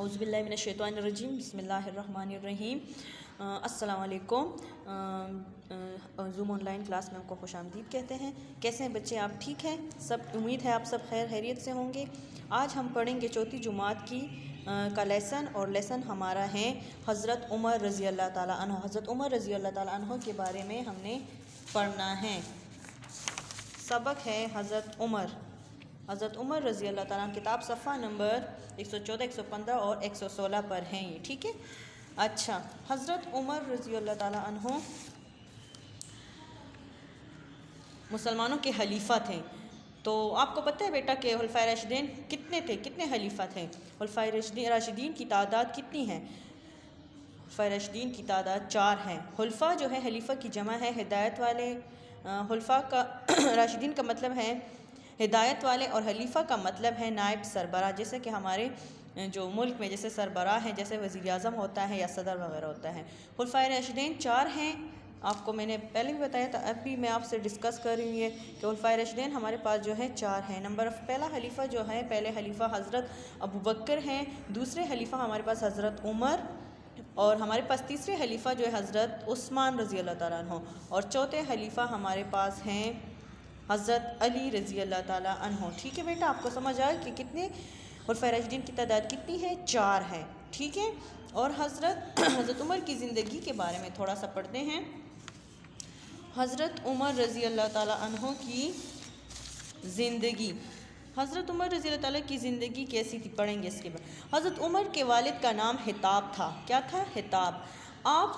اعوذ باللہ من الشیطان الرجیم بسم اللہ الرحمن الرحیم۔ السلام علیکم۔ زوم آن لائن کلاس میں آپ کو خوش آمدید کہتے ہیں۔ کیسے ہیں بچے؟ آپ ٹھیک ہیں؟ سب امید ہے آپ سب خیر خیریت سے ہوں گے۔ آج ہم پڑھیں گے چوتھی جماعت کی کا لیسن، اور لیسن ہمارا ہے حضرت عمر رضی اللہ تعالیٰ عنہ۔ حضرت عمر رضی اللہ تعالیٰ عنہ کے بارے میں ہم نے پڑھنا ہے۔ سبق ہے حضرت عمر رضی اللہ تعالیٰ عنہ، کتاب صفحہ نمبر 114، 115 اور 116 پر ہیں یہ، ٹھیک ہے۔ اچھا، حضرت عمر رضی اللہ تعالیٰ عنہ مسلمانوں کے خلیفہ تھے۔ تو آپ کو پتہ ہے بیٹا کہ خلفائے راشدین کتنے تھے؟ کتنے خلیفہ تھے؟ خلفائے راشدین کی تعداد کتنی ہے؟ خلفائے راشدین کی تعداد 4 ہے۔ خلفہ جو ہے خلیفہ کی جمع ہے ہدایت والے۔ خلفاء کا راشدین کا مطلب ہے ہدایت والے، اور خلیفہ کا مطلب ہے نائب سربراہ، جیسے کہ ہمارے جو ملک میں جیسے سربراہ ہیں، جیسے وزیر اعظم ہوتا ہے یا صدر وغیرہ ہوتا ہے۔ خلفائے راشدین 4 ہیں، آپ کو میں نے پہلے بھی بتایا تھا، اب بھی میں آپ سے ڈسکس کر رہی ہوں کہ خلفائے راشدین ہمارے پاس جو ہے 4 ہیں۔ پہلا خلیفہ جو ہے، پہلے خلیفہ حضرت ابوبکر ہیں، دوسرے خلیفہ ہمارے پاس حضرت عمر، اور ہمارے پاس تیسرے خلیفہ جو ہے حضرت عثمان رضی اللہ تعالیٰ عنہ، اور چوتھے خلیفہ ہمارے پاس ہیں حضرت علی رضی اللہ تعالیٰ عنہ۔ ٹھیک ہے بیٹا، آپ کو سمجھ آئے کہ کتنے خلفائے راشدین کی تعداد کتنی ہے؟ 4 ہے، ٹھیک ہے۔ اور حضرت عمر کی زندگی کے بارے میں تھوڑا سا پڑھتے ہیں۔ حضرت عمر رضی اللہ تعالیٰ عنہ کی زندگی۔ حضرت عمر رضی اللہ تعالیٰ کی زندگی کیسی تھی، پڑھیں گے اس کے بعد۔ حضرت عمر کے والد کا نام حطاب تھا۔ کیا تھا؟ حطاب۔ آپ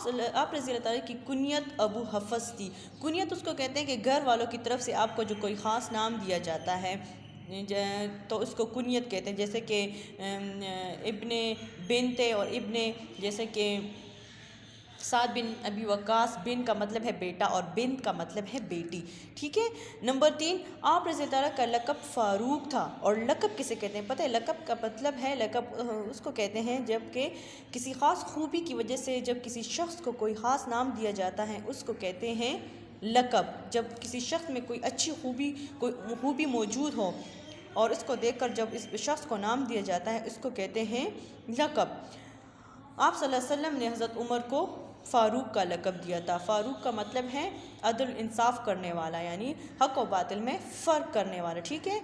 رضی اللہ تعالیٰ کی کنیت ابو حفص تھی۔ کنیت اس کو کہتے ہیں کہ گھر والوں کی طرف سے آپ کو جو کوئی خاص نام دیا جاتا ہے تو اس کو کنیت کہتے ہیں، جیسے کہ ابن بنت، اور ابن جیسے کہ سعد بن ابی وقاص، بن کا مطلب ہے بیٹا اور بنت کا مطلب ہے بیٹی، ٹھیک ہے۔ نمبر 3، آپ رضی اللہ تعالیٰ کا لقب فاروق تھا۔ اور لقب کسے کہتے ہیں؟ پتہ ہے لقب کا مطلب ہے، لقب اس کو کہتے ہیں جب کہ کسی خاص خوبی کی وجہ سے جب کسی شخص کو کوئی خاص نام دیا جاتا ہے اس کو کہتے ہیں لقب۔ جب کسی شخص میں کوئی اچھی خوبی موجود ہو اور اس کو دیکھ کر جب اس شخص کو نام دیا جاتا ہے اس کو کہتے ہیں لقب۔ آپ صلی اللہ علیہ وسلم نے حضرت عمر کو فاروق کا لقب دیا تھا۔ فاروق کا مطلب ہے عدل انصاف کرنے والا، یعنی حق و باطل میں فرق کرنے والا، ٹھیک ہے۔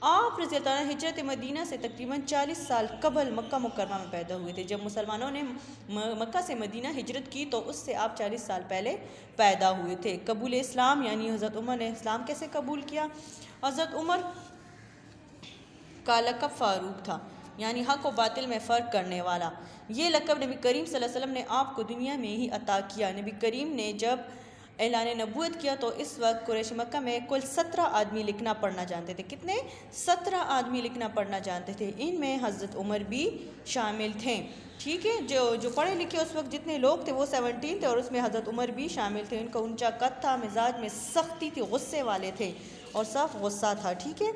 آپ رضی اللہ عنہ ہجرت مدینہ سے تقریباً 40 سال قبل مکہ مکرمہ میں پیدا ہوئے تھے۔ جب مسلمانوں نے مکہ سے مدینہ ہجرت کی تو اس سے آپ 40 سال پہلے پیدا ہوئے تھے۔ قبول اسلام، یعنی حضرت عمر نے اسلام کیسے قبول کیا؟ حضرت عمر کا لقب فاروق تھا، یعنی حق و باطل میں فرق کرنے والا۔ یہ لقب نبی کریم صلی اللہ علیہ وسلم نے آپ کو دنیا میں ہی عطا کیا۔ نبی کریم نے جب اعلان نبوت کیا تو اس وقت قریش مکہ میں کل 17 آدمی لکھنا پڑھنا جانتے تھے۔ کتنے؟ 17 آدمی لکھنا پڑھنا جانتے تھے، ان میں حضرت عمر بھی شامل تھے، ٹھیک ہے۔ جو پڑھے لکھے اس وقت جتنے لوگ تھے وہ 17 تھے، اور اس میں حضرت عمر بھی شامل تھے۔ ان کا اونچا قد تھا، مزاج میں سختی تھی، غصے والے تھے اور سخت غصہ تھا، ٹھیک ہے۔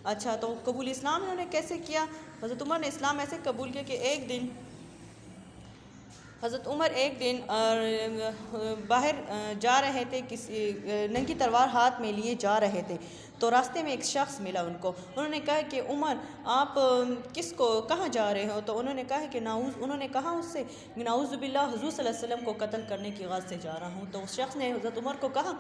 اچھا، تو قبول اسلام انہوں نے کیسے کیا؟ حضرت عمر نے اسلام ایسے قبول کیا کہ ایک دن حضرت عمر باہر جا رہے تھے، کسی ننگی تلوار ہاتھ میں لیے جا رہے تھے، تو راستے میں ایک شخص ملا ان کو۔ انہوں نے کہا کہ عمر آپ کہاں جا رہے ہو؟ تو انہوں نے کہا کہ انہوں نے کہا اس سے نعوذ باللہ حضور صلی اللہ علیہ وسلم کو قتل کرنے کی غرض سے جا رہا ہوں۔ تو اس شخص نے حضرت عمر کو کہا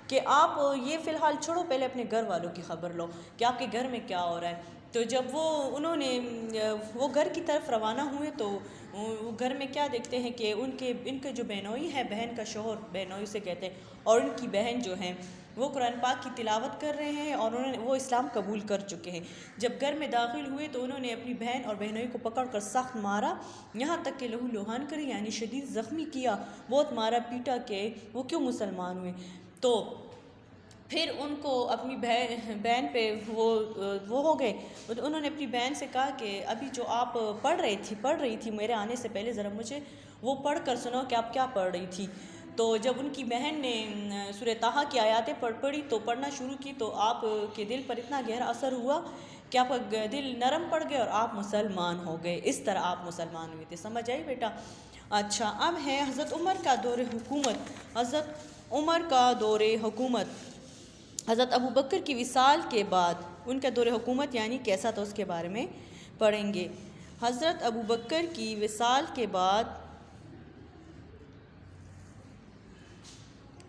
کہ آپ یہ فی الحال چھوڑو، پہلے اپنے گھر والوں کی خبر لو کہ آپ کے گھر میں کیا ہو رہا ہے۔ تو جب وہ گھر کی طرف روانہ ہوئے تو وہ گھر میں کیا دیکھتے ہیں کہ ان کے جو بہنوئی ہے، بہن کا شوہر بہنوئی سے کہتے ہیں، اور ان کی بہن جو ہیں وہ قرآن پاک کی تلاوت کر رہے ہیں، اور وہ اسلام قبول کر چکے ہیں۔ جب گھر میں داخل ہوئے تو انہوں نے اپنی بہن اور بہنوئی کو پکڑ کر سخت مارا، یہاں تک کہ لہو لہان کری، یعنی شدید زخمی کیا، بہت مارا پیٹا کہ وہ کیوں مسلمان ہوئے۔ تو پھر ان کو اپنی بہن پہ وہ ہو گئے۔ انہوں نے اپنی بہن سے کہا کہ ابھی جو آپ پڑھ رہی تھی میرے آنے سے پہلے، ذرا مجھے وہ پڑھ کر سناؤ کہ آپ کیا پڑھ رہی تھی۔ تو جب ان کی بہن نے سورہ طٰہٰ کی آیاتیں پڑھی تو پڑھنا شروع کی، تو آپ کے دل پر اتنا گہرا اثر ہوا کہ آپ کا دل نرم پڑ گیا اور آپ مسلمان ہو گئے۔ اس طرح آپ مسلمان ہوئے تھے، سمجھ آئی بیٹا؟ اچھا، اب ہے حضرت عمر کا دور حکومت۔ حضرت عمر کا دور حکومت حضرت ابوبکر کی وصال کے بعد ان کا دور حکومت یعنی کیسا تھا اس کے بارے میں پڑھیں گے۔ حضرت ابو بکر کی وصال کے بعد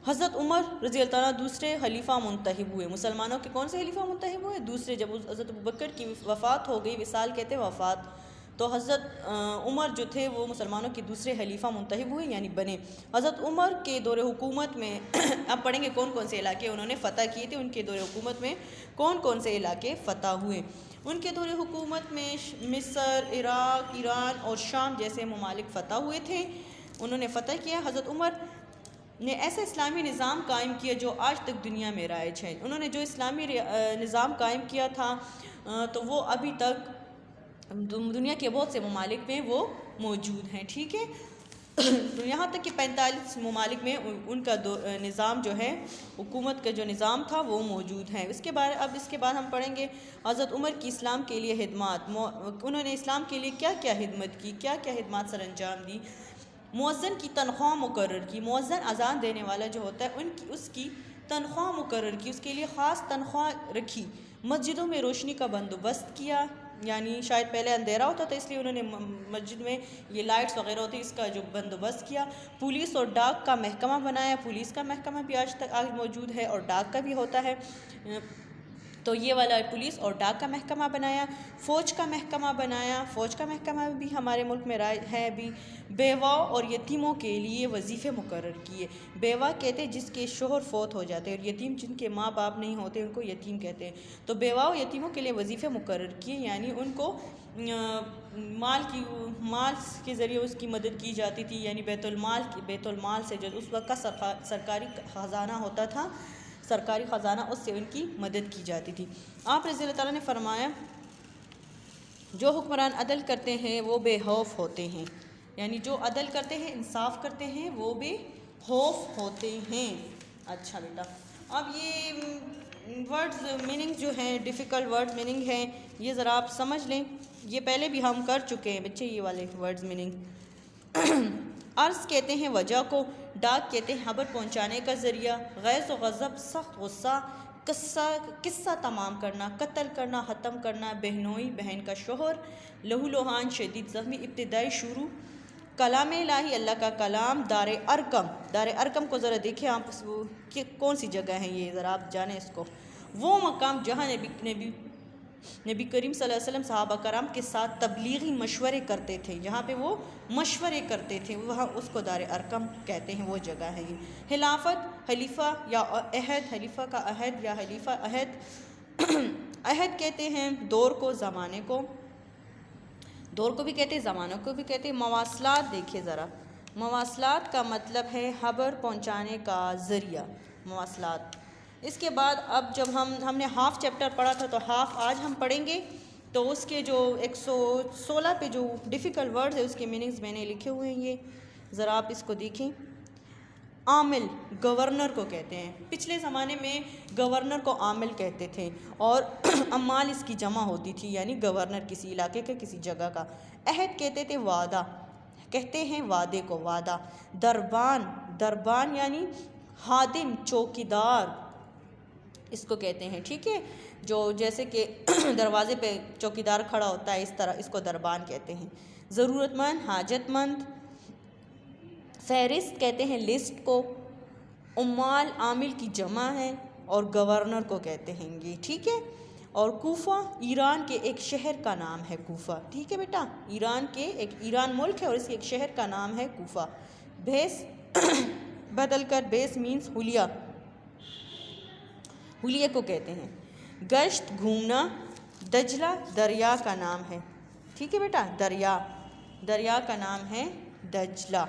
حضرت عمر رضی اللہ عنہ دوسرے خلیفہ منتخب ہوئے. مسلمانوں کے کون سے خلیفہ منتخب ہوئے؟ دوسرے. جب حضرت ابو بکر کی وفات ہو گئی، وصال کہتے ہیں وفات، تو حضرت عمر جو تھے وہ مسلمانوں کے دوسرے خلیفہ منتخب ہوئے یعنی بنے. حضرت عمر کے دور حکومت میں اب پڑھیں گے کون کون سے علاقے انہوں نے فتح کیے تھے، ان کے دور حکومت میں کون کون سے علاقے فتح ہوئے. ان کے دور حکومت میں مصر، عراق، ایران اور شام جیسے ممالک فتح ہوئے تھے، انہوں نے فتح کیا. حضرت عمر نے ایسا اسلامی نظام قائم کیا جو آج تک دنیا میں رائج ہے. انہوں نے جو اسلامی نظام قائم کیا تھا تو وہ ابھی تک دنیا کے بہت سے ممالک میں وہ موجود ہیں. ٹھیک ہے، یہاں تک کہ 45 ممالک میں ان کا نظام جو ہے، حکومت کا جو نظام تھا وہ موجود ہے. اس کے بعد ہم پڑھیں گے حضرت عمر کی اسلام کے لیے خدمات. انہوں نے اسلام کے لیے کیا کیا خدمت کی، کیا کیا خدمات سر انجام دی. مؤذن کی تنخواہ مقرر کی. مؤذن اذان دینے والا جو ہوتا ہے اس کی تنخواہ مقرر کی، اس کے لیے خاص تنخواہ رکھی. مسجدوں میں روشنی کا بندوبست کیا، یعنی شاید پہلے اندھیرا ہوتا تھا اس لیے انہوں نے مسجد میں یہ لائٹس وغیرہ ہوتی اس کا جو بندوبست کیا. پولیس اور ڈاک کا محکمہ بنایا. پولیس کا محکمہ بھی آج موجود ہے اور ڈاک کا بھی ہوتا ہے، تو یہ والا پولیس اور ڈاک کا محکمہ بنایا. فوج کا محکمہ بنایا. فوج کا محکمہ بھی ہمارے ملک میں ہے ابھی. بیوہ اور یتیموں کے لیے وظیفے مقرر کیے. بیوہ کہتے ہیں جس کے شوہر فوت ہو جاتے ہیں، اور یتیم جن کے ماں باپ نہیں ہوتے ان کو یتیم کہتے ہیں. تو بیوہ اور یتیموں کے لیے وظیفے مقرر کیے، یعنی ان کو مال کے ذریعے اس کی مدد کی جاتی تھی، یعنی بیت المال سے جو اس وقت کا سرکاری خزانہ ہوتا تھا، سرکاری خزانہ، اس سے ان کی مدد کی جاتی تھی. آپ رضی اللہ تعالیٰ نے فرمایا جو حکمران عدل کرتے ہیں وہ بے خوف ہوتے ہیں، یعنی جو عدل کرتے ہیں، انصاف کرتے ہیں، وہ بے خوف ہوتے ہیں. اچھا بیٹا، اب یہ ورڈز میننگ جو ہیں، ڈیفیکلٹ ورڈ میننگ ہیں، یہ ذرا آپ سمجھ لیں. یہ پہلے بھی ہم کر چکے ہیں بچے یہ والے ورڈز میننگ. عرض کہتے ہیں وجہ کو، ڈاک کہتے ہیں خبر پہنچانے کا ذریعہ. غیظ و غضب سخت غصہ، قصہ تمام کرنا، قتل کرنا، ختم کرنا. بہنوئی بہن کا شوہر. لہو لہان شدید زخمی، ابتدائی شروع. کلام الہی اللہ کا کلام. دار ارقم، دار ارقم کو ذرا دیکھیں آپ کہ کون سی جگہ ہے یہ، ذرا آپ جانیں اس کو. وہ مقام جہاں نبی کریم صلی اللہ علیہ وسلم صحابہ کرام کے ساتھ تبلیغی مشورے کرتے تھے، جہاں پہ وہ مشورے کرتے تھے، وہاں اس کو دار ارقم کہتے ہیں، وہ جگہ ہے یہ. خلافت، خلیفہ یا عہد، خلیفہ کا عہد یا خلیفہ عہد. عہد کہتے ہیں دور کو، زمانے کو. دور کو بھی کہتے ہیں، زمانوں کو بھی کہتے ہیں. مواصلات دیکھیے ذرا، مواصلات کا مطلب ہے خبر پہنچانے کا ذریعہ، مواصلات. اس کے بعد اب جب ہم نے ہاف چیپٹر پڑھا تھا تو ہاف آج ہم پڑھیں گے، تو اس کے جو 116 پہ جو ڈیفیکلٹ ورڈز ہیں اس کے میننگز میں نے لکھے ہوئے ہیں، یہ ذرا آپ اس کو دیکھیں. عامل، گورنر کو کہتے ہیں. پچھلے زمانے میں گورنر کو عامل کہتے تھے، اور عمال اس کی جمع ہوتی تھی، یعنی گورنر کسی علاقے کا، کسی جگہ کا. عہد کہتے تھے وعدہ، کہتے ہیں وعدے کو وعدہ. دربان، دربان یعنی خادم، چوکیدار اس کو کہتے ہیں. ٹھیک ہے، جو جیسے کہ دروازے پہ چوکیدار کھڑا ہوتا ہے، اس طرح اس کو دربان کہتے ہیں. ضرورت مند، حاجت مند. فہرست کہتے ہیں لسٹ کو. عمال عامل کی جمع ہے، اور گورنر کو کہتے ہیں یہ. ٹھیک ہے. اور کوفہ ایران کے ایک شہر کا نام ہے کوفہ. ٹھیک ہے بیٹا، ایران ملک ہے اور اس کے ایک شہر کا نام ہے کوفہ. بھیس بدل کر بیس مینس حلیہ، حلیہ کو کہتے ہیں. گشت گھومنا. دجلہ دریا کا نام ہے. ٹھیک ہے بیٹا، دریا کا نام ہے دجلہ.